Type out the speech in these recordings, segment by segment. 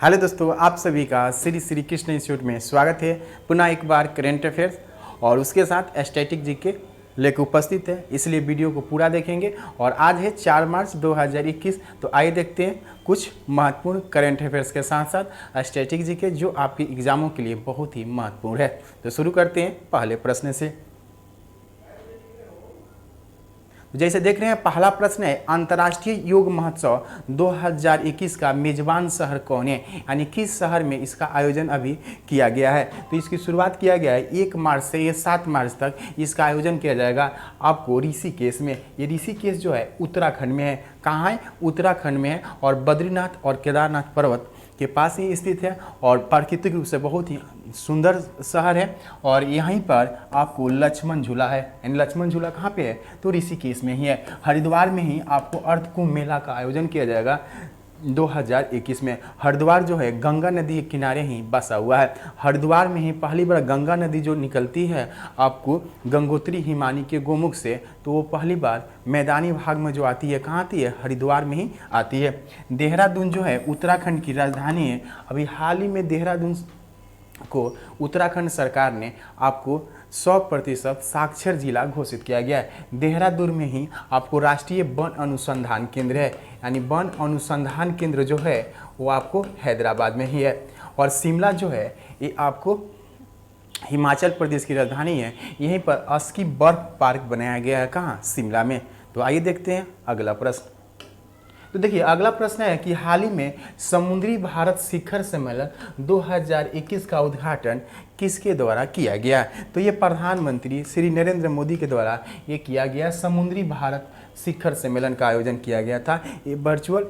Hello दोस्तों, आप सभी का श्री श्री कृष्ण इंस्टीट्यूट में स्वागत है। पुनः एक बार करेंट अफेयर्स और उसके साथ स्टैटिक जीके लेकर उपस्थित है, इसलिए वीडियो को पूरा देखेंगे। और आज है 4 मार्च 2021। तो आइए देखते हैं कुछ महत्वपूर्ण करेंट अफेयर्स के साथ साथ स्टैटिक जीके जो आपके एग्जामों के लिए बहुत ही महत्वपूर्ण है। तो शुरू करते हैं पहले प्रश्न से। जैसे देख रहे हैं, पहला प्रश्न है अंतर्राष्ट्रीय योग महोत्सव 2021 का मेजबान शहर कौन है, यानी किस शहर में इसका आयोजन अभी किया गया है। तो इसकी शुरुआत किया गया है 1 मार्च से ये 7 मार्च तक इसका आयोजन किया जाएगा आपको ऋषिकेश में। ये ऋषिकेश जो है उत्तराखंड में है। कहाँ है? उत्तराखंड में है और बद्रीनाथ और केदारनाथ पर्वत के पास ही स्थित है और प्राकृतिक रूप से बहुत ही सुंदर शहर है। और यहीं पर आपको लक्ष्मण झूला है। यानी लक्ष्मण झूला कहाँ पे है? तो ऋषिकेश में ही है। हरिद्वार में ही आपको अर्ध कुंभ मेला का आयोजन किया जाएगा 2021 में। हरिद्वार जो है गंगा नदी के किनारे ही बसा हुआ है। हरिद्वार में ही पहली बार गंगा नदी जो निकलती है आपको गंगोत्री हिमानी के गोमुख से, तो वो पहली बार मैदानी भाग में जो आती है, कहाँ आती है? हरिद्वार में ही आती है। देहरादून जो है उत्तराखंड की राजधानी है। अभी हाल ही में देहरादून को उत्तराखंड सरकार ने आपको 100% साक्षर जिला घोषित किया गया है। देहरादून में ही आपको राष्ट्रीय वन अनुसंधान केंद्र है। यानी वन अनुसंधान केंद्र जो है वो आपको हैदराबाद में ही है। और शिमला जो है ये आपको हिमाचल प्रदेश की राजधानी है। यहीं पर अस्की बर्फ पार्क बनाया गया है। कहाँ? शिमला में। तो आइए देखते हैं अगला प्रश्न। तो देखिए अगला प्रश्न है कि हाल ही में समुद्री भारत शिखर सम्मेलन 2021 का उद्घाटन किसके द्वारा किया गया? तो ये प्रधानमंत्री श्री नरेंद्र मोदी के द्वारा ये किया गया। समुद्री भारत शिखर सम्मेलन का आयोजन किया गया था। ये वर्चुअल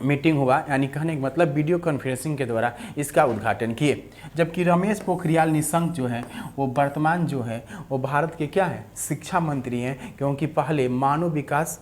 मीटिंग हुआ, यानी कहने का मतलब वीडियो कॉन्फ्रेंसिंग के द्वारा इसका उद्घाटन किए। जबकि रमेश पोखरियाल निशंक जो है वो वर्तमान जो है वो भारत के क्या है? शिक्षा मंत्री हैं। क्योंकि पहले मानव विकास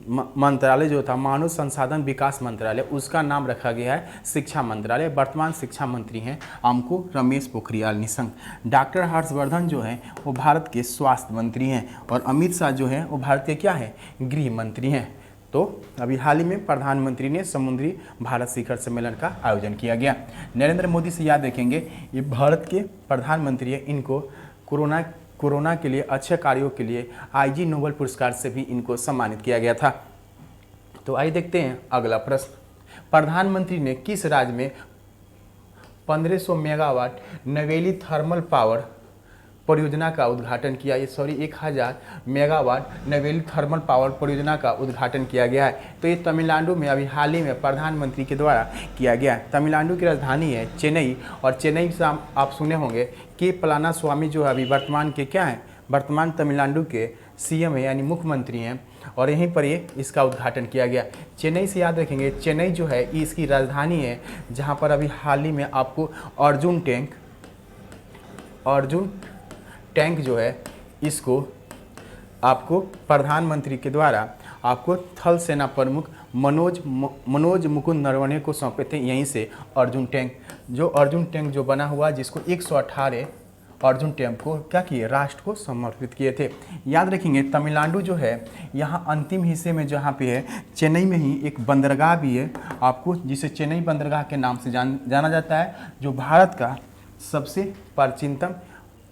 मंत्रालय जो था, मानव संसाधन विकास मंत्रालय, उसका नाम रखा गया है शिक्षा मंत्रालय। वर्तमान शिक्षा मंत्री हैं हमको रमेश पोखरियाल निशंक। डॉक्टर हर्षवर्धन जो है वो भारत के स्वास्थ्य मंत्री हैं। और अमित शाह जो है वो भारत के क्या है? गृह मंत्री हैं। तो अभी हाल ही में प्रधानमंत्री ने समुद्री भारत शिखर सम्मेलन का आयोजन किया गया। नरेंद्र मोदी से याद रखेंगे, ये भारत के प्रधानमंत्री हैं। इनको कोरोना के लिए अच्छे कार्यों के लिए IG नोबेल पुरस्कार से भी इनको सम्मानित किया गया था। तो आइए देखते हैं अगला प्रश्न। प्रधानमंत्री ने किस राज्य में 1500 मेगावाट नवेली थर्मल पावर परियोजना का उद्घाटन किया? 1000 मेगावाट नवेली थर्मल पावर परियोजना का उद्घाटन किया गया है। तो ये तमिलनाडु में अभी हाल ही में प्रधानमंत्री के द्वारा किया गया है। तमिलनाडु की राजधानी है चेन्नई। और चेन्नई से आप सुने होंगे कि पलानास्वामी जो है अभी वर्तमान के क्या है? वर्तमान तमिलनाडु के CM है, यानी मुख्यमंत्री हैं। और यहीं पर ये इसका उद्घाटन किया गया। चेन्नई से याद रखेंगे, चेन्नई जो है इसकी राजधानी है, जहाँ पर अभी हाल ही में आपको अर्जुन टैंक जो है इसको आपको प्रधानमंत्री के द्वारा आपको थल सेना प्रमुख मनोज मुकुंद नरवणे को सौंपे थे। यहीं से अर्जुन टैंक जो बना हुआ, जिसको 118 अर्जुन टैंक को क्या किए? राष्ट्र को समर्पित किए थे। याद रखेंगे तमिलनाडु जो है यहाँ अंतिम हिस्से में जहाँ पे है, चेन्नई में ही एक बंदरगाह भी है आपको, जिसे चेन्नई बंदरगाह के नाम से जाना जाता है, जो भारत का सबसे प्राचीनतम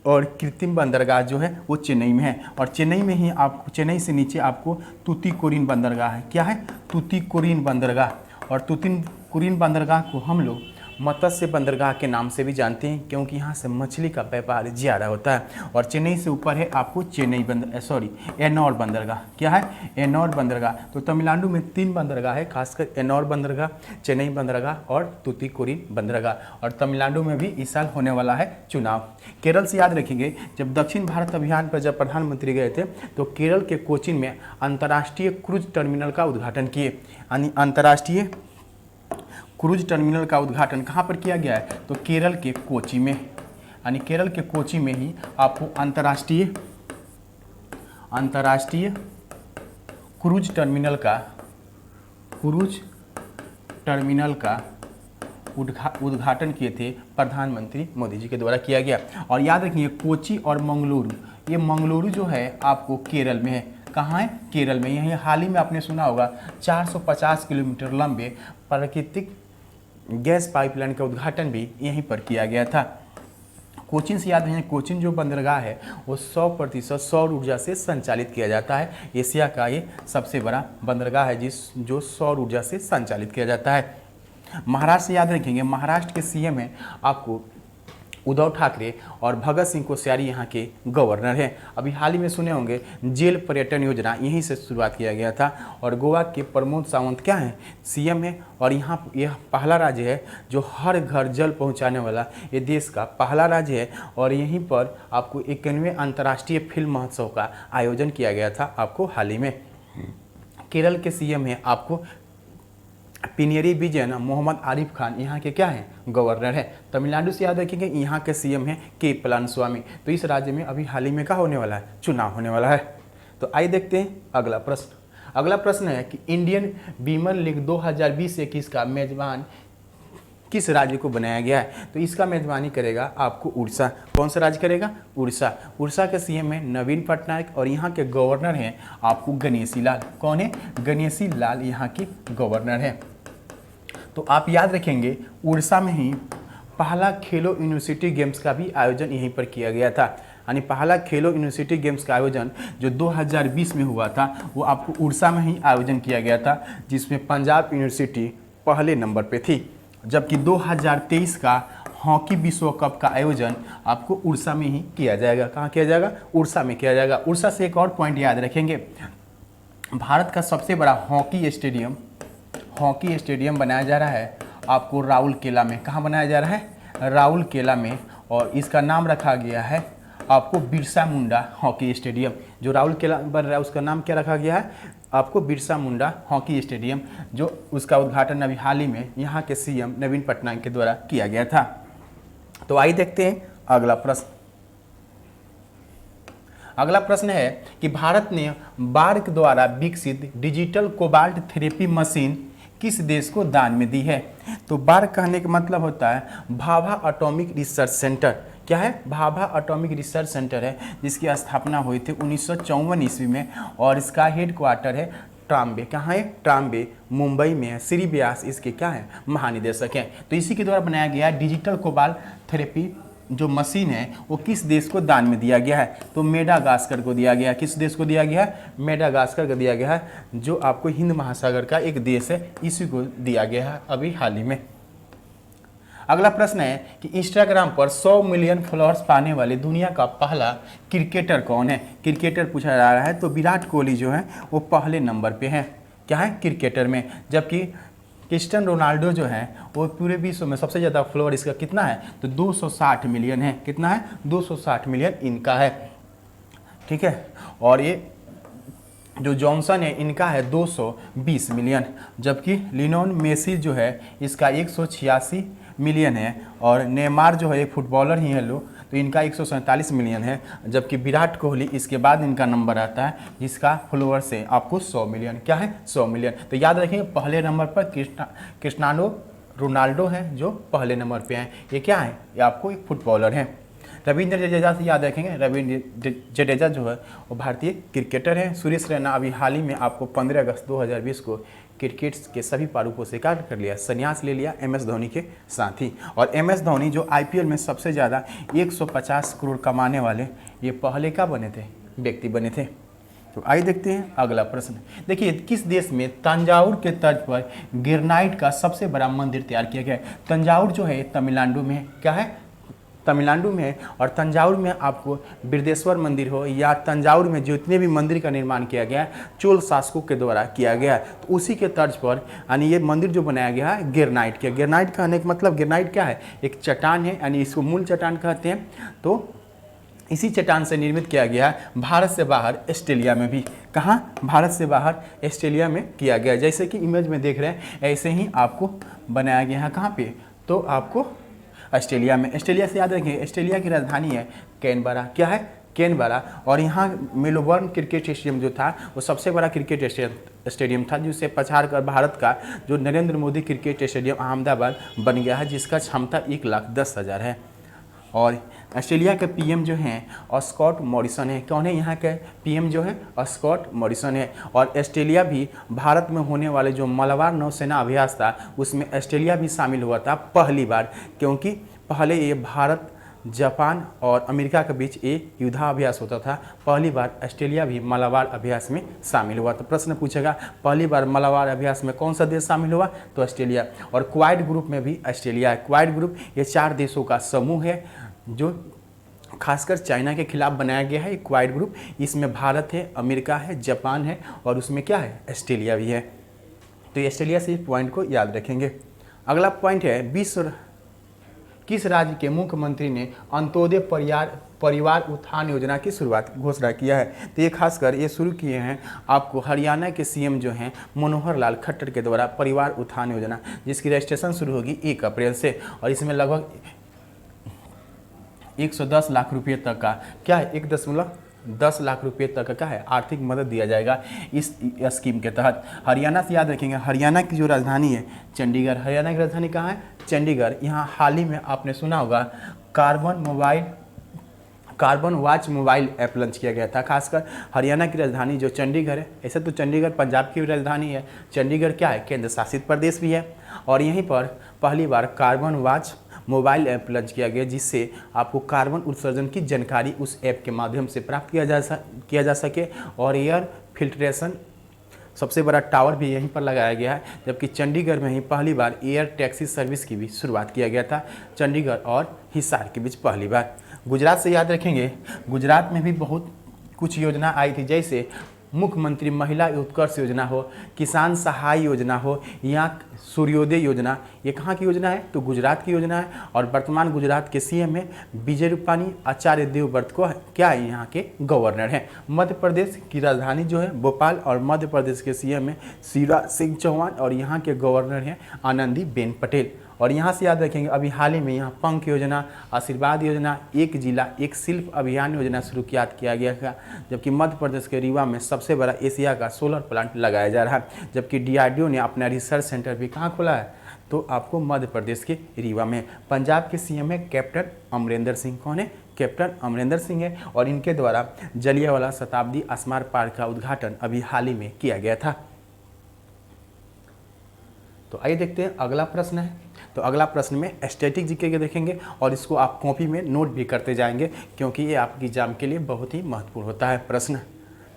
और कृत्रिम बंदरगाह जो है वो चेन्नई में है। और चेन्नई में ही आपको, चेन्नई से नीचे आपको तूतीकोरिन बंदरगाह है। क्या है? तूतीकोरिन बंदरगाह। और तूतीकोरिन बंदरगाह को हम लोग मत्स्य बंदरगाह के नाम से भी जानते हैं, क्योंकि यहाँ से मछली का व्यापार ज़्यादा होता है। और चेन्नई से ऊपर है आपको एनौर बंदरगाह। क्या है? एनौर बंदरगाह। तो तमिलनाडु में 3 बंदरगाह है, खासकर एनौर बंदरगाह, चेन्नई बंदरगाह और तूतीकोरिन बंदरगाह। और तमिलनाडु में भी इस साल होने वाला है चुनाव। केरल से याद रखेंगे, जब दक्षिण भारत अभियान पर जब प्रधानमंत्री गए थे तो केरल के कोचीन में अंतर्राष्ट्रीय क्रूज टर्मिनल का उद्घाटन किए। यानी अंतर्राष्ट्रीय क्रूज टर्मिनल का उद्घाटन कहाँ पर किया गया है? तो केरल के कोची में। यानी केरल के कोची में ही आपको अंतर्राष्ट्रीय क्रूज टर्मिनल का उद्घाटन किए थे प्रधानमंत्री मोदी जी के द्वारा किया गया। और याद रखिए कोची और मंगलुरु, ये मंगलुरु जो है आपको केरल में है। कहाँ है? केरल में। यही हाल ही में आपने सुना होगा 450 किलोमीटर लंबे प्राकृतिक गैस पाइपलाइन का उद्घाटन भी यहीं पर किया गया था। कोचिन से याद रखें, कोचिन जो बंदरगाह है वो 100% सौर ऊर्जा से संचालित किया जाता है। एशिया का ये सबसे बड़ा बंदरगाह है जो सौर ऊर्जा से संचालित किया जाता है। महाराष्ट्र से याद रखेंगे, महाराष्ट्र के सीएम हैं आपको उद्धव ठाकरे और भगत सिंह कोश्यारी यहाँ के गवर्नर हैं। अभी हाल ही में सुने होंगे जेल पर्यटन योजना यहीं से शुरुआत किया गया था। और गोवा के प्रमोद सावंत क्या हैं, सीएम है। और यहाँ यह पहला राज्य है जो हर घर जल पहुँचाने वाला ये देश का पहला राज्य है। और यहीं पर आपको 91वें अंतर्राष्ट्रीय फिल्म महोत्सव का आयोजन किया गया था आपको हाल ही में। केरल के सीएम हैं आपको पिनेरी विजयन मोहम्मद आरिफ खान, यहाँ के क्या हैं, गवर्नर हैं। तमिलनाडु से याद रखेंगे, यहाँ के सीएम हैं के पलानीस्वामी। तो इस राज्य में अभी हाल ही में क्या होने वाला है, चुनाव होने वाला है। तो आइए देखते हैं अगला प्रश्न। अगला प्रश्न है कि इंडियन वीमेन लीग 2020-21 का मेजबान किस राज्य को बनाया गया है। तो इसका मेजबानी करेगा आपको उड़ीसा। कौन सा राज्य करेगा, उड़ीसा। उड़ीसा के सीएम है नवीन पटनायक और यहाँ के गवर्नर हैं आपको गणेशी लाल। कौन है, गणेशी लाल यहाँ की गवर्नर है। तो आप याद रखेंगे उड़ीसा में ही पहला खेलो यूनिवर्सिटी गेम्स का भी आयोजन यहीं पर किया गया था। यानी पहला खेलो यूनिवर्सिटी गेम्स का आयोजन जो 2020 में हुआ था वो आपको उड़ीसा में ही आयोजन किया गया था, जिसमें पंजाब यूनिवर्सिटी पहले नंबर पे थी। जबकि 2023 का हॉकी विश्व कप का आयोजन आपको उड़ीसा में ही किया जाएगा। कहाँ किया जाएगा, उड़ीसा में किया जाएगा। उड़ीसा से एक और पॉइंट याद रखेंगे, भारत का सबसे बड़ा हॉकी स्टेडियम बनाया जा रहा है आपको राउरकेला में। कहाँ बनाया जा रहा है, राउरकेला में। और इसका नाम रखा गया है आपको बिरसा मुंडा हॉकी स्टेडियम। जो राउरकेला बन रहा है उसका नाम क्या रखा गया है, आपको बिरसा मुंडा हॉकी स्टेडियम, जो उसका उद्घाटन अभी हाल ही में यहाँ के सीएम नवीन पटनायक के द्वारा किया गया था। तो आइए देखते हैं अगला प्रश्न। अगला प्रश्न है कि भारत ने बार्क द्वारा विकसित डिजिटल कोबाल्ट थेरेपी मशीन किस देश को दान में दी है। तो बार्क कहने का मतलब होता है भाभा एटॉमिक रिसर्च सेंटर। क्या है, भाभा एटॉमिक रिसर्च सेंटर है, जिसकी स्थापना हुई थी 1954 ईस्वी में। और इसका हेडक्वार्टर है ट्राम्बे। कहाँ है, ट्राम्बे मुंबई में है। श्री व्यास इसके क्या है, महानिदेशक हैं। तो इसी के द्वारा बनाया गया डिजिटल कोबाल्ट थेरेपी जो मशीन है वो किस देश को दान में दिया गया है। तो मेडागास्कर को दिया गया। किस देश को दिया गया है, मेडागास्कर को दिया गया है, जो आपको हिंद महासागर का एक देश है, इसी को दिया गया है अभी हाल ही में। अगला प्रश्न है कि इंस्टाग्राम पर 100 मिलियन फॉलोअर्स पाने वाले दुनिया का पहला क्रिकेटर कौन है। क्रिकेटर पूछा जा रहा है, तो विराट कोहली जो है वो पहले नंबर पे हैं। क्या है, क्रिकेटर में। जबकि क्रिस्टियानो रोनाल्डो जो है वो पूरे विश्व में सबसे ज़्यादा फॉलोअर इसका कितना है, तो 260 मिलियन है। कितना है, 260 मिलियन इनका है। ठीक है। और ये जो जॉनसन है इनका है 220 मिलियन। जबकि लियोनेल मेसी जो है इसका 186 मिलियन है। और नेमार जो है एक फुटबॉलर ही है लोग, तो इनका 147 मिलियन है। जबकि विराट कोहली इसके बाद इनका नंबर आता है, जिसका फॉलोअर्स है आपको 100 मिलियन। क्या है, 100 मिलियन। तो याद रखिए पहले नंबर पर क्रिस्टियानो रोनाल्डो है जो पहले नंबर पे हैं। ये क्या है, ये आपको एक फुटबॉलर हैं। रविंद्र जडेजा से याद रखेंगे, रविंद्र जडेजा जो है वो भारतीय क्रिकेटर हैं। सुरेश रैना अभी हाल ही में आपको 15 अगस्त 2020 को क्रिकेट के सभी प्रारूपों से क्या कर लिया, संन्यास ले लिया MS धोनी के साथ ही। और MS धोनी जो IPL में सबसे ज़्यादा 150 करोड़ कमाने वाले ये पहले का बने थे, व्यक्ति बने थे। तो आइए देखते हैं अगला प्रश्न। देखिए किस देश में तंजावुर के तर्ज पर ग्रेनाइट का सबसे बड़ा मंदिर तैयार किया गया है। तंजावुर जो है तमिलनाडु में, क्या है, तमिलनाडु में है। और तंजावुर में आपको बृहदेश्वर मंदिर हो या तंजावुर में जितने भी मंदिर का निर्माण किया गया है चोल शासकों के द्वारा किया गया है, तो उसी के तर्ज पर यानी ये मंदिर जो बनाया गया है ग्रेनाइट के। ग्रेनाइट कहने का मतलब ग्रेनाइट क्या है, एक चट्टान है, यानी इसको मूल चट्टान कहते हैं। तो इसी चट्टान से निर्मित किया गया है। भारत से बाहर ऑस्ट्रेलिया में भी, कहाँ, भारत से बाहर ऑस्ट्रेलिया में किया गया। जैसे कि इमेज में देख रहे हैं ऐसे ही आपको बनाया गया है। कहाँ पे, तो आपको ऑस्ट्रेलिया में। ऑस्ट्रेलिया से याद रखें ऑस्ट्रेलिया की राजधानी है कैनबरा। क्या है, कैनबरा। और यहाँ मेलबोर्न क्रिकेट स्टेडियम जो था वो सबसे बड़ा क्रिकेट स्टेडियम था, जिसे पछाड़ कर भारत का जो नरेंद्र मोदी क्रिकेट स्टेडियम अहमदाबाद बन गया है, जिसका क्षमता 1,10,000 है। और ऑस्ट्रेलिया के पीएम जो हैं स्कॉट मॉरिसन है। कौन है यहाँ के पीएम जो है? स्कॉट मॉरिसन है। और ऑस्ट्रेलिया भी भारत में होने वाले जो मलाबार नौसेना अभ्यास था उसमें ऑस्ट्रेलिया भी शामिल हुआ था पहली बार, क्योंकि पहले ये भारत, जापान और अमेरिका के बीच एक युद्धाभ्यास होता था। पहली बार ऑस्ट्रेलिया भी मलाबार अभ्यास में शामिल हुआ। तो प्रश्न पूछेगा पहली बार मलाबार अभ्यास में कौन सा देश शामिल हुआ? तो ऑस्ट्रेलिया। और क्वाड ग्रुप में भी ऑस्ट्रेलिया है। क्वाड ग्रुप ये 4 देशों का समूह है जो खासकर चाइना के खिलाफ बनाया गया है। क्वाड ग्रुप, इसमें भारत है, अमेरिका है, जापान है और उसमें क्या है? ऑस्ट्रेलिया भी है। तो ऑस्ट्रेलिया से इस पॉइंट को याद रखेंगे। अगला पॉइंट है, विश्व किस राज्य के मुख्यमंत्री ने अंत्योदय परिवार उत्थान योजना की शुरुआत घोषणा किया है? तो ये खासकर ये शुरू किए हैं आपको हरियाणा के सीएम जो हैं मनोहर लाल खट्टर के द्वारा परिवार उत्थान योजना, जिसकी रजिस्ट्रेशन शुरू होगी 1 अप्रैल से। और इसमें लगभग 110 लाख रुपये तक का क्या है? 1.10 लाख रुपये तक का क्या है? आर्थिक मदद दिया जाएगा इस स्कीम के तहत। हरियाणा से याद रखेंगे, हरियाणा की जो राजधानी है चंडीगढ़। हरियाणा की राजधानी कहाँ है? चंडीगढ़। यहाँ हाल ही में आपने सुना होगा carbon watch mobile app launch किया गया था। खासकर हरियाणा की राजधानी जो चंडीगढ़ है, ऐसे तो चंडीगढ़ पंजाब की राजधानी है, चंडीगढ़ क्या है? केंद्र शासित प्रदेश भी है। और यहीं पर पहली बार carbon watch mobile app launch किया गया, जिससे आपको कार्बन उत्सर्जन की जानकारी उस ऐप के माध्यम से प्राप्त किया जा सके। और एयर फिल्ट्रेशन सबसे बड़ा टावर भी यहीं पर लगाया गया है। जबकि चंडीगढ़ में ही पहली बार एयर टैक्सी सर्विस की भी शुरुआत किया गया था, चंडीगढ़ और हिसार के बीच पहली बार। गुजरात से याद रखेंगे, गुजरात में भी बहुत कुछ योजना आई थी, जैसे मुख्यमंत्री महिला उत्कर्ष योजना हो, किसान सहाय योजना हो या सूर्योदय योजना। ये कहाँ की योजना है? तो गुजरात की योजना है। और वर्तमान गुजरात के सीएम है विजय रूपानी। आचार्य देवव्रत को क्या है? यहाँ के गवर्नर हैं। मध्य प्रदेश की राजधानी जो है भोपाल और मध्य प्रदेश के सीएम है शिवराज सिंह चौहान और यहाँ के गवर्नर हैं आनंदीबेन पटेल। और यहाँ से याद रखेंगे अभी हाल ही में यहाँ पंख योजना, आशीर्वाद योजना, एक जिला एक शिल्प अभियान योजना शुरू किया गया था। जबकि मध्य प्रदेश के रीवा में सबसे बड़ा एशिया का सोलर प्लांट लगाया जा रहा है। जबकि डीआरडीओ ने अपना रिसर्च सेंटर भी कहाँ खोला है? तो आपको मध्य प्रदेश के रीवा में। पंजाब के सीएम है कैप्टन अमरिंदर सिंह। कौन है? कैप्टन अमरिंदर सिंह है। और इनके द्वारा जलियांवाला शताब्दी स्मारक पार्क का उद्घाटन अभी हाल ही में किया गया था। तो आइए देखते हैं अगला प्रश्न है। तो अगला प्रश्न में स्टैटिक जीके के देखेंगे और इसको आप कॉपी में नोट भी करते जाएंगे, क्योंकि ये आपकी एग्जाम के लिए बहुत ही महत्वपूर्ण होता है प्रश्न।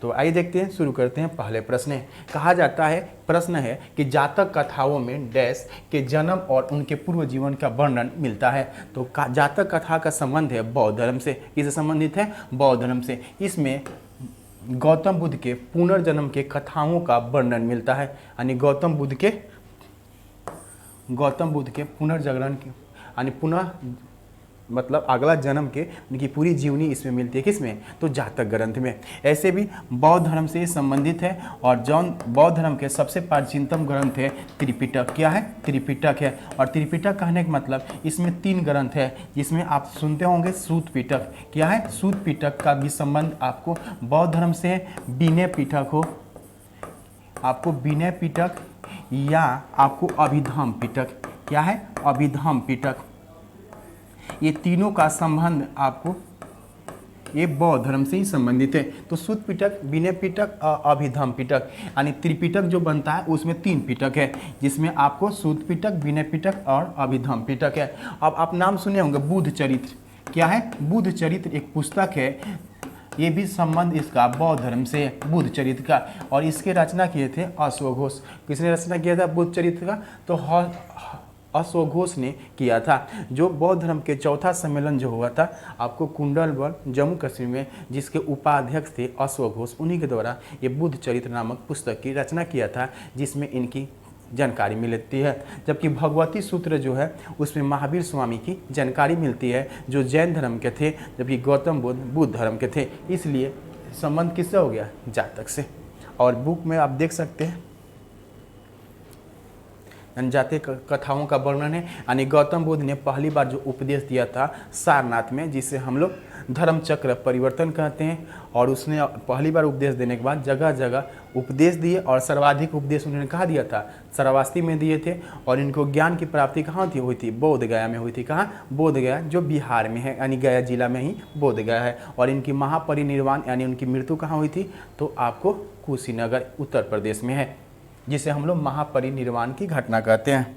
तो आइए देखते हैं, शुरू करते हैं पहले प्रश्न। कहा जाता है, प्रश्न है कि जातक कथाओं में डैश के जन्म और उनके पूर्व जीवन का वर्णन मिलता है। तो जातक कथा का संबंध है बौद्ध धर्म से। किससे संबंधित है? बौद्ध धर्म से। इसमें गौतम बुद्ध के पुनर्जन्म के कथाओं का वर्णन मिलता है, यानी गौतम बुद्ध के पुनर्जागरण के यानी पुनः मतलब अगला जन्म के उनकी पूरी जीवनी इसमें मिलती है। किसमें? तो जातक ग्रंथ में। ऐसे भी बौद्ध धर्म से संबंधित है। और जौन बौद्ध धर्म के सबसे प्राचीनतम ग्रंथ है त्रिपिटक। क्या है? त्रिपिटक है। और त्रिपिटक कहने का मतलब इसमें 3 ग्रंथ है, जिसमें आप सुनते होंगे सूत पिटक। क्या है? सूत पिटक का भी संबंध आपको बौद्ध धर्म से है। विनय पिटक हो, आपको विनय पिटक या आपको अभिधम्म पिटक। क्या है? अभिधम्म पिटक। ये तीनों का संबंध आपको ये बौद्ध धर्म से ही संबंधित है। तो सूत पिटक, विनय पिटक और अभिधम्म पिटक, यानी त्रिपिटक जो बनता है उसमें 3 पिटक है, जिसमें आपको सूत पिटक, विनय पिटक और अभिधम्म पिटक है। अब आप नाम सुने होंगे बुद्ध चरित्र। क्या है? बुद्ध चरित्र एक पुस्तक है। ये भी संबंध इसका बौद्ध धर्म से है, बुद्ध चरित्र का। और इसके रचना किए थे अश्वघोष। किसने रचना किया था बुद्ध चरित्र का? तो अश्वघोष ने किया था। जो बौद्ध धर्म के चौथा सम्मेलन जो हुआ था आपको कुंडलबल जम्मू कश्मीर में, जिसके उपाध्यक्ष थे अश्वघोष, उन्हीं के द्वारा ये बुद्ध चरित्र नामक पुस्तक की रचना किया था, जिसमें इनकी जानकारी मिलती है। जबकि भगवती सूत्र जो है उसमें महावीर स्वामी की जानकारी मिलती है, जो जैन धर्म के थे, जबकि गौतम बुद्ध बुद्ध धर्म के थे। इसलिए संबंध किससे हो गया? जातक से। और बुक में आप देख सकते हैं जनजातीय कथाओं का वर्णन है। यानी गौतम बुद्ध ने पहली बार जो उपदेश दिया था सारनाथ में, जिसे हम लोग धर्म चक्र परिवर्तन कहते हैं, और उसने पहली बार उपदेश देने के बाद जगह जगह उपदेश दिए, और सर्वाधिक उपदेश उन्होंने कहाँ दिया था? श्रावस्ती में दिए थे। और इनको ज्ञान की प्राप्ति कहाँ हुई थी? बोध गया में हुई थी। कहाँ? बोध गया, जो बिहार में है, यानी गया जिला में ही बोध गया है। और इनकी महापरिनिर्वाण यानी उनकी मृत्यु कहाँ हुई थी? तो आपको कुशीनगर उत्तर प्रदेश में है, जिसे हम लोग महापरिनिर्वाण की घटना कहते हैं।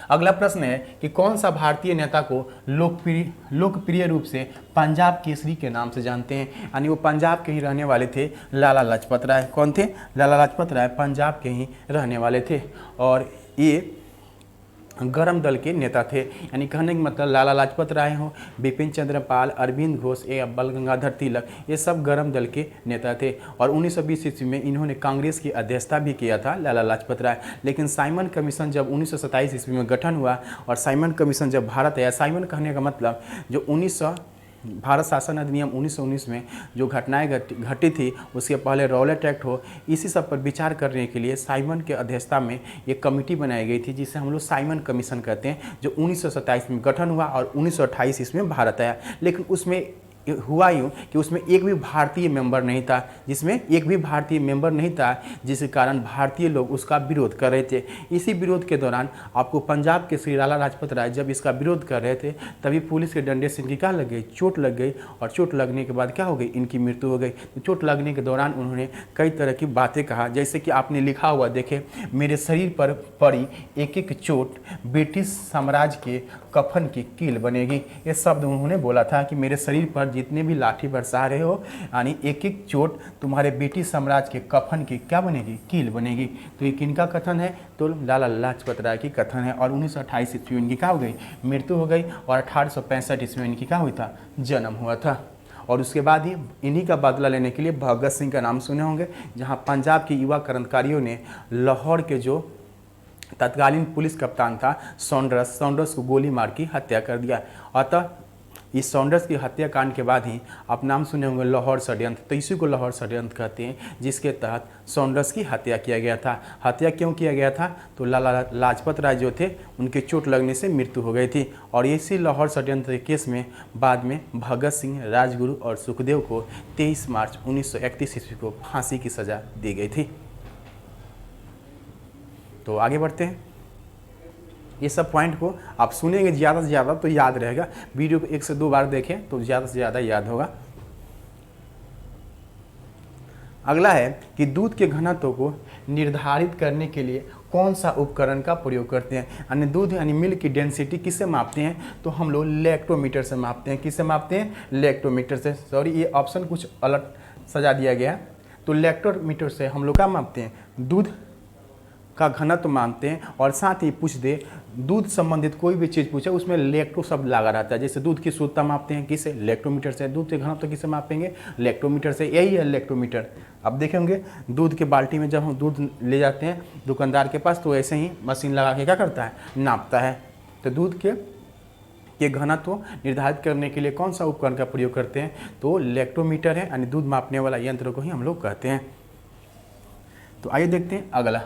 अगला प्रश्न है कि कौन सा भारतीय नेता को लोकप्रिय रूप से पंजाब केसरी के नाम से जानते हैं? यानी वो पंजाब के ही रहने वाले थे, लाला लाजपत राय। कौन थे? लाला लाजपत राय पंजाब के ही रहने वाले थे, और ये गरम दल के नेता थे। यानी कहने का मतलब लाला लाजपत राय हो, बिपिन चंद्र पाल, अरविंद घोष या बाल गंगाधर तिलक, ये सब गरम दल के नेता थे। और 1920 ईस्वी में इन्होंने कांग्रेस की अध्यक्षता भी किया था लाला लाजपत राय। लेकिन साइमन कमीशन जब 1927 ईस्वी में गठन हुआ, और साइमन कमीशन जब भारत आया, साइमन कहने का मतलब जो भारत शासन अधिनियम 1919 में जो घटनाएं घटी थी, उसके पहले रॉलेट एक्ट हो, इसी सब पर विचार करने के लिए साइमन के अध्यक्षता में एक कमेटी बनाई गई थी, जिसे हम लोग साइमन कमीशन कहते हैं, जो 1927 में गठन हुआ और 1928 इसमें भारत आया। लेकिन उसमें हुआ यूँ कि उसमें एक भी भारतीय मेंबर नहीं था, जिसके कारण भारतीय लोग उसका विरोध कर रहे थे। इसी विरोध के दौरान आपको पंजाब के श्री लाला लाजपत राय जब इसका विरोध कर रहे थे, तभी पुलिस के डंडे से इनकी क्या लग गई? चोट लग गई, और चोट लगने के बाद क्या हो गई? इनकी मृत्यु हो गई। तो चोट लगने के दौरान उन्होंने कई तरह की बातें कहा, जैसे कि आपने लिखा हुआ देखे, मेरे शरीर पर पड़ी एक एक चोट ब्रिटिश साम्राज्य के कफन की कील बनेगी। ये शब्द उन्होंने बोला था कि मेरे शरीर पर जितने भी लाठी बरसा रहे हो, यानी एक एक चोट तुम्हारे ब्रिटिश साम्राज्य के कफन की क्या बनेगी? कील बनेगी। तो ये किनका कथन है? तो लाला लाजपत राय की कथन है। और 1928 ईस्वी में इनकी क्या हो गई? मृत्यु हो गई। और 1865 ईस्वी में इनकी क्या हुआ था? जन्म हुआ था। और उसके बाद ही इन्हीं का बदला लेने के लिए भगत सिंह का नाम सुने होंगे, जहाँ पंजाब के युवा क्रांतिकारियों ने लाहौर के जो तत्कालीन पुलिस कप्तान था सॉन्डर्स को गोली मार की हत्या कर दिया। अतः इस सॉन्डर्स की हत्याकांड के बाद ही आप नाम सुने होंगे लाहौर षड्यंत्र। तो इसी को लाहौर षड्यंत्र कहते हैं, जिसके तहत सॉन्डर्स की हत्या किया गया था। हत्या क्यों किया गया था? तो लाला लाजपत राय जो थे, उनके चोट लगने से मृत्यु हो गई थी। और इसी लाहौर षड्यंत्र के केस में बाद में भगत सिंह, राजगुरु और सुखदेव को 23 मार्च 1931 ईस्वी को फांसी की सजा दी गई थी। तो आगे बढ़ते हैं। ये सब पॉइंट को आप सुनेंगे ज़्यादा से ज़्यादा तो याद रहेगा। वीडियो को 1 से 2 बार देखें तो ज़्यादा से ज़्यादा याद होगा। अगला है कि दूध के घनत्व को निर्धारित करने के लिए कौन सा उपकरण का प्रयोग करते हैं? यानी दूध यानी मिल्क की डेंसिटी किससे मापते हैं? तो हम लोग लैक्टोमीटर से मापते हैं। किससे मापते हैं? लैक्टोमीटर से। सॉरी, ये ऑप्शन कुछ अलग सजा दिया गया। तो लैक्टोमीटर से हम लोग क्या मापते हैं? दूध का घनत्व मानते हैं। और साथ ही पूछ दे, दूध संबंधित कोई भी चीज़ पूछे उसमें लैक्टो शब्द लगा रहता है। जैसे दूध की शुद्धता मापते हैं किससे? लैक्टोमीटर से। दूध के घनत्व किससे मापेंगे? लैक्टोमीटर से। यही है लैक्टोमीटर। अब देखेंगे दूध के बाल्टी में जब हम दूध ले जाते हैं दुकानदार के पास, तो ऐसे ही मशीन लगा के क्या करता है? नापता है। तो दूध के घनत्व निर्धारित करने के लिए कौन सा उपकरण का प्रयोग करते हैं? तो लैक्टोमीटर है, यानी दूध मापने वाला यंत्र को ही हम लोग कहते हैं। तो आइए देखते हैं अगला।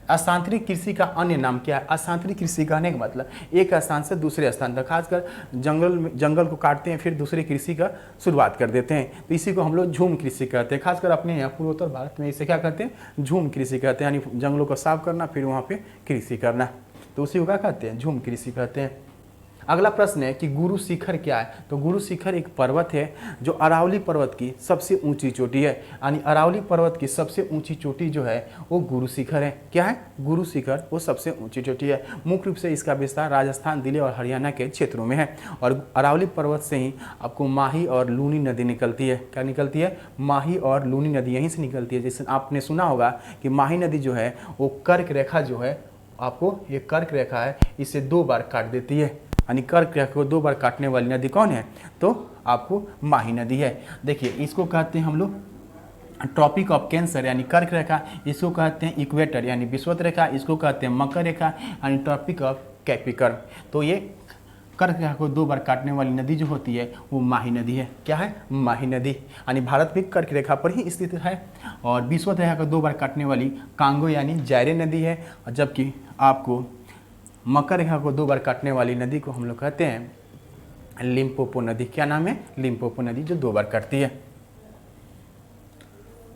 अस्थानांतरित कृषि का अन्य नाम क्या है? अस्थानांतरित कृषि कहने का मतलब एक स्थान से दूसरे स्थान तक, खासकर जंगल को काटते हैं फिर दूसरी कृषि का शुरुआत कर देते हैं, तो इसी को हम लोग झूम कृषि कहते हैं। खासकर अपने यहाँ पूर्वोत्तर भारत में इसे क्या कहते हैं? झूम कृषि कहते हैं। यानी जंगलों को साफ करना फिर वहाँ पे कृषि करना, तो उसी को क्या कहते हैं? झूम कृषि कहते हैं। अगला प्रश्न है कि गुरु शिखर क्या है? तो गुरु शिखर एक पर्वत है जो अरावली पर्वत की सबसे ऊंची चोटी है। यानी अरावली पर्वत की सबसे ऊंची चोटी जो है वो गुरु शिखर है। क्या है? गुरु शिखर वो सबसे ऊंची चोटी है। मुख्य रूप से इसका विस्तार राजस्थान, दिल्ली और हरियाणा के क्षेत्रों में है। और अरावली पर्वत से ही आपको माही और लूनी नदी निकलती है। क्या निकलती है? माही और लूनी नदी यहीं से निकलती है। जैसे आपने सुना होगा कि माही नदी जो है वो कर्क रेखा जो है, आपको ये कर्क रेखा है, इसे 2 बार काट देती है। यानी कर्क रेखा को 2 बार काटने वाली नदी कौन है? तो आपको माही नदी है। देखिए इसको कहते हैं हम लोग ट्रॉपिक ऑफ कैंसर यानी कर्क रेखा, इसको कहते हैं इक्वेटर यानी विषुवत रेखा, इसको कहते हैं मकर रेखा यानी ट्रॉपिक ऑफ कैप्रिकॉर्न। तो ये कर्क रेखा को 2 बार काटने वाली नदी जो होती है वो माही नदी है। क्या है? माही नदी। यानी भारत भी कर्क रेखा पर ही स्थित है। और विषुवत रेखा को 2 बार काटने वाली कांगो यानी जायरे नदी है। जबकि आपको मकर रेखा को 2 बार काटने वाली नदी को हम लोग कहते हैं लिम्पोपो नदी। क्या नाम है? लिम्पोपो नदी, जो 2 बार कटती है।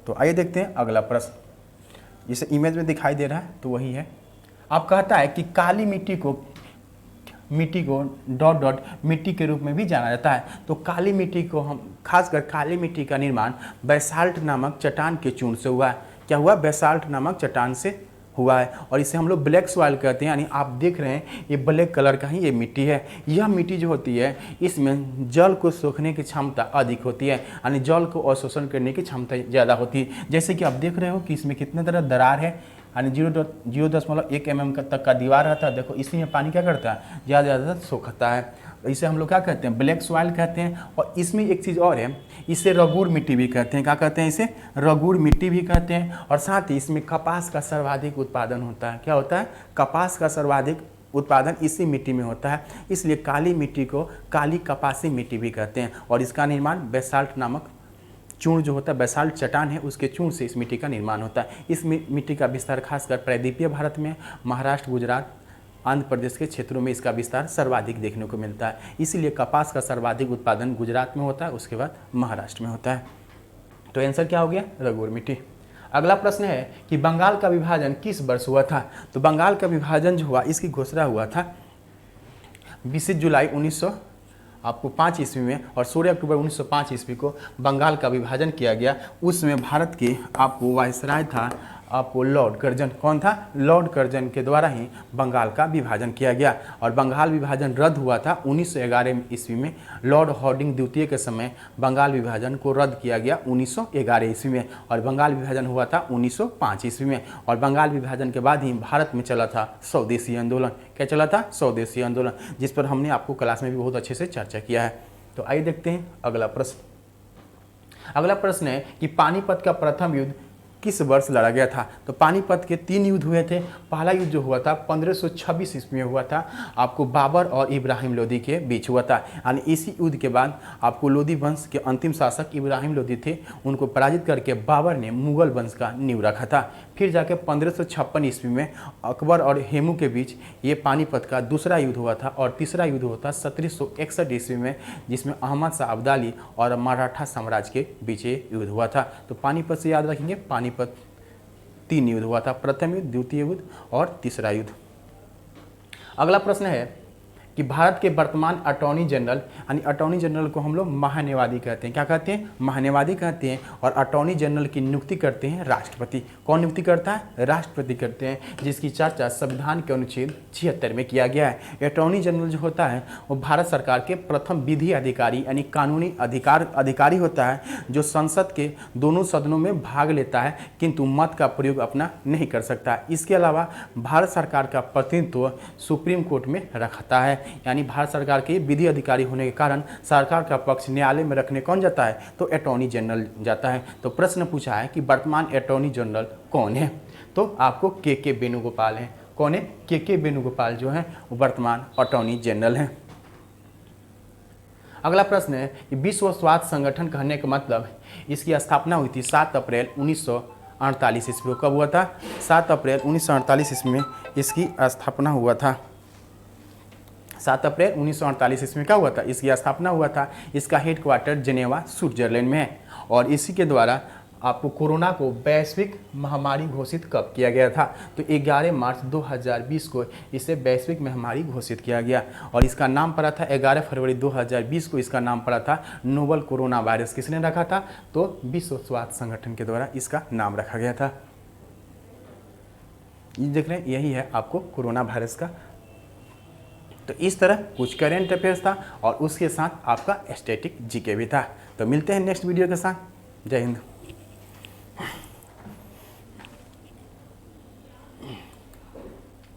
तो आइए देखते हैं अगला प्रश्न। इसे इमेज में दिखाई दे रहा है तो वही है। आप कहता है कि काली मिट्टी को डॉट डॉट मिट्टी के रूप में भी जाना जाता है। तो काली मिट्टी को हम खासकर काली मिट्टी का निर्माण बेसाल्ट नामक चट्टान के चूर्ण से हुआ है। क्या हुआ? बेसाल्ट नामक चट्टान से हुआ है। और इसे हम लोग ब्लैक सॉइल कहते हैं, यानी आप देख रहे हैं ये ब्लैक कलर का ही ये मिट्टी है। यह मिट्टी जो होती है इसमें जल को सोखने की क्षमता अधिक होती है, यानी जल को अवशोषण करने की क्षमता ज़्यादा होती है। जैसे कि आप देख रहे हो कि इसमें कितने तरह दरार है, यानी 0.1 mm तक का दीवार रहता है। देखो इसी में पानी क्या करता है? ज़्यादा सोखता है। इसे हम लोग क्या कहते हैं? ब्लैक सॉइल कहते हैं। और इसमें एक चीज़ और है, इसे रगूर मिट्टी भी कहते हैं। क्या कहते हैं? इसे रगूर मिट्टी भी कहते हैं। और साथ ही इसमें कपास का सर्वाधिक उत्पादन होता है। क्या होता है? कपास का सर्वाधिक उत्पादन इसी मिट्टी में होता है, इसलिए काली मिट्टी को काली कपासी मिट्टी भी कहते हैं। और इसका निर्माण बेसाल्ट नामक चूर्ण जो होता है, बेसाल्ट चट्टान है, उसके चूर्ण से इस मिट्टी का निर्माण होता है। इस मिट्टी का विस्तार खासकर प्रायद्वीपीय भारत में महाराष्ट्र, गुजरात, आंध्र प्रदेश के क्षेत्रों में इसका विस्तार सर्वाधिक देखने को मिलता है। इसीलिए कपास का सर्वाधिक उत्पादन गुजरात में होता है, उसके बाद महाराष्ट्र में होता है। तो आंसर क्या हो गया? रगूर मिट्टी। अगला प्रश्न है कि बंगाल का विभाजन किस वर्ष हुआ था? तो बंगाल का विभाजन जो हुआ इसकी घोषणा हुआ था 20 जुलाई 1905 ईस्वी में, और 16 अक्टूबर 1905 ईस्वी को बंगाल का विभाजन किया गया। उसमें भारत के आपको वायसराय था आपको लॉर्ड कर्जन। कौन था? लॉर्ड कर्जन के द्वारा ही बंगाल का विभाजन किया गया। और बंगाल विभाजन रद्द हुआ था 1911 ईस्वी में। लॉर्ड हार्डिंग द्वितीय के समय बंगाल विभाजन को रद्द किया गया 1911 ईस्वी में। और बंगाल विभाजन हुआ था 1905 ईस्वी में। और बंगाल विभाजन के बाद ही भारत में चला था स्वदेशी आंदोलन। क्या चला था? स्वदेशी आंदोलन, जिस पर हमने आपको क्लास में भी बहुत अच्छे से चर्चा किया है। तो आइए देखते हैं अगला प्रश्न। अगला प्रश्न है कि पानीपत का प्रथम युद्ध किस वर्ष लड़ा गया था? तो पानीपत के 3 युद्ध हुए थे। पहला युद्ध जो हुआ था 1526 ईस्वी में हुआ था, आपको बाबर और इब्राहिम लोदी के बीच हुआ था। यानी इसी युद्ध के बाद आपको लोदी वंश के अंतिम शासक इब्राहिम लोदी थे, उनको पराजित करके बाबर ने मुगल वंश का नींव रखा था। फिर जाके 1556 ईस्वी में अकबर और हेमू के बीच ये पानीपत का दूसरा युद्ध हुआ था। और तीसरा युद्ध हुआ था 1761 ईस्वी में, जिसमें अहमद शाह अब्दाली और मराठा साम्राज्य के बीच ये युद्ध हुआ था। तो पानीपत से याद रखेंगे, पानीपत 3 युद्ध हुआ था, प्रथम युद्ध, द्वितीय युद्ध और तीसरा युद्ध। अगला प्रश्न है कि भारत के वर्तमान अटॉर्नी जनरल, यानी अटॉर्नी जनरल को हम लोग महान्यायवादी कहते हैं। क्या कहते हैं? महान्यायवादी कहते हैं। और अटॉर्नी जनरल की नियुक्ति करते हैं राष्ट्रपति। कौन नियुक्ति करता है? राष्ट्रपति करते हैं, जिसकी चर्चा संविधान के अनुच्छेद 76 में किया गया है। अटॉर्नी जनरल जो होता है वो भारत सरकार के प्रथम विधि अधिकारी, यानी कानूनी अधिकारी होता है, जो संसद के दोनों सदनों में भाग लेता है किंतु मत का प्रयोग अपना नहीं कर सकता। इसके अलावा भारत सरकार का प्रतिनिधित्व सुप्रीम कोर्ट में रखता है। यानी भारत सरकार के विधि अधिकारी होने के कारण सरकार का पक्ष न्यायालय में रखने कौन जाता है? तो अटॉर्नी जनरल जाता है। तो प्रश्न पूछा है कि वर्तमान अटॉर्नी जनरल कौन है? तो आपको के वेणुगोपाल हैं। कौन है? के वेणुगोपाल जो है वो वर्तमान अटॉर्नी जनरल हैं। अगला प्रश्न है कि विश्व स्वास्थ्य संगठन कहने का मतलब, इसकी स्थापना हुई थी 7 अप्रैल 1948 ईस्वी को। कब हुआ था? 7 अप्रैल 1948 ईस्वी में इसकी स्थापना हुआ था। 7 अप्रैल 1948 ईस्वी में क्या हुआ था? इसकी स्थापना हुआ था। इसका हेडक्वार्टर जेनेवा, स्विट्जरलैंड में है। और इसी के द्वारा आपको कोरोना को वैश्विक महामारी घोषित कब किया गया था? तो 11 मार्च 2020 को इसे वैश्विक महामारी घोषित किया गया। और इसका नाम पड़ा था 11 फरवरी 2020 को इसका नाम पड़ा था नोवल कोरोना वायरस। किसने रखा था? तो विश्व स्वास्थ्य संगठन के द्वारा इसका नाम रखा गया था। ये देख रहे हैं, यही है आपको कोरोना वायरस का। तो इस तरह कुछ करेंट अफेयर्स था और उसके साथ आपका स्टैटिक जीके भी था। तो मिलते हैं नेक्स्ट वीडियो के साथ। जय हिंद।